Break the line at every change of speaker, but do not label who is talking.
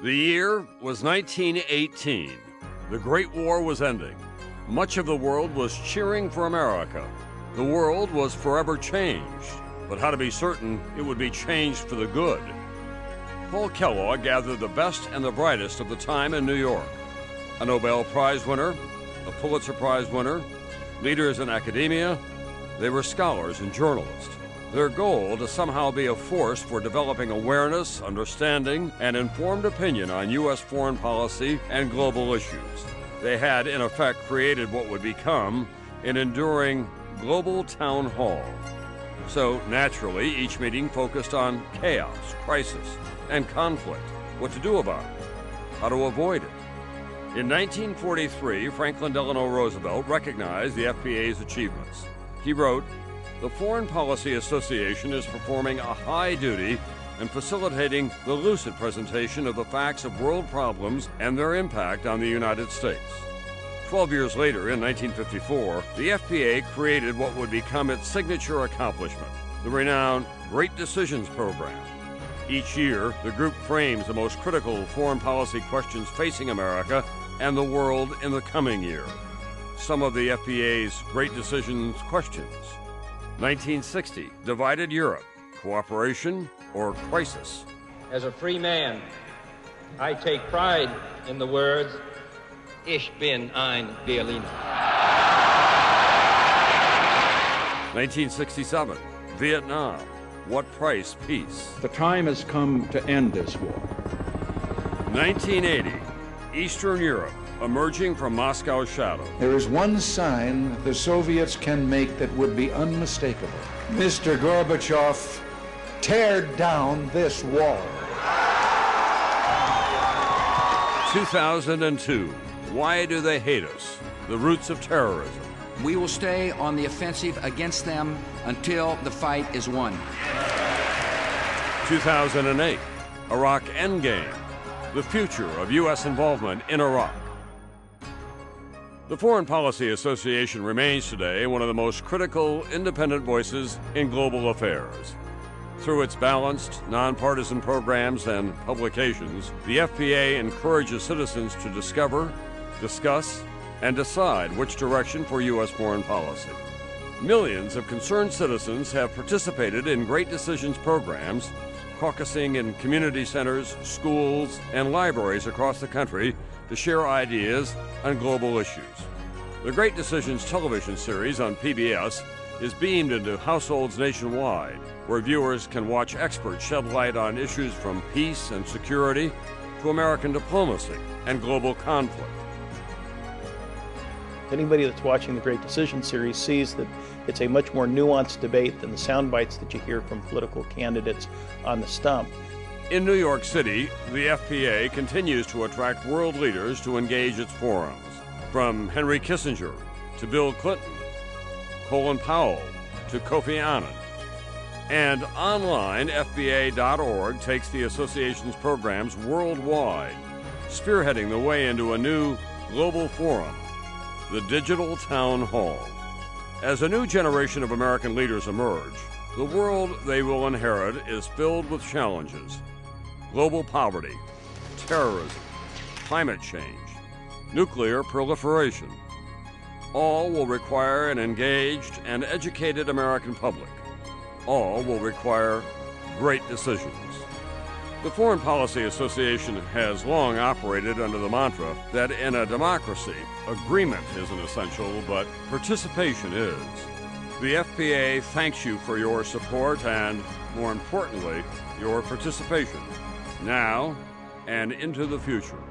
The year was 1918. The Great War was ending. Much of the world was cheering for America. The world was forever changed, but how to be certain it would be changed for the good? Paul Kellogg gathered the best and the brightest of the time in New York. A Nobel Prize winner, a Pulitzer Prize winner, leaders in academia. They were scholars and journalists. Their goal to somehow be a force for developing awareness, understanding, and informed opinion on U.S. foreign policy and global issues. They had, in effect, created what would become an enduring global town hall. So, naturally, each meeting focused on chaos, crisis, and conflict, what to do about it, how to avoid it. In 1943, Franklin Delano Roosevelt recognized the FPA's achievements. He wrote, "The Foreign Policy Association is performing a high duty and facilitating the lucid presentation of the facts of world problems and their impact on the United States." 12 years later, in 1954, the FPA created what would become its signature accomplishment, the renowned Great Decisions Program. Each year, the group frames the most critical foreign policy questions facing America and the world in the coming year. Some of the FPA's Great Decisions questions. 1960, divided Europe, cooperation or crisis?
As a free man, I take pride in the words, Ich bin ein Berliner.
1967, Vietnam, what price peace?
The time has come to end this war.
1980, Eastern Europe, emerging from Moscow's shadow.
There is one sign the Soviets can make that would be unmistakable. Mr. Gorbachev, tear down this wall.
2002, why do they hate us? The roots of terrorism.
We will stay on the offensive against them until the fight is won.
2008, Iraq Endgame, the future of U.S. involvement in Iraq. The Foreign Policy Association remains today one of the most critical, independent voices in global affairs. Through its balanced, nonpartisan programs and publications, the FPA encourages citizens to discover, discuss, and decide which direction for U.S. foreign policy. Millions of concerned citizens have participated in Great Decisions programs, caucusing in community centers, schools, and libraries across the country to share ideas on global issues. The Great Decisions television series on PBS is beamed into households nationwide, where viewers can watch experts shed light on issues from peace and security to American diplomacy and global conflict.
Anybody that's watching the Great Decisions series sees that it's a much more nuanced debate than the sound bites that you hear from political candidates on the stump.
In New York City, the FPA continues to attract world leaders to engage its forums, from Henry Kissinger to Bill Clinton, Colin Powell to Kofi Annan. And online, FPA.org takes the association's programs worldwide, spearheading the way into a new global forum, the Digital Town Hall. As a new generation of American leaders emerge, the world they will inherit is filled with challenges: global poverty, terrorism, climate change, nuclear proliferation. All will require an engaged and educated American public. All will require great decisions. The Foreign Policy Association has long operated under the mantra that in a democracy, agreement isn't essential, but participation is. The FPA thanks you for your support and, more importantly, your participation, now and into the future.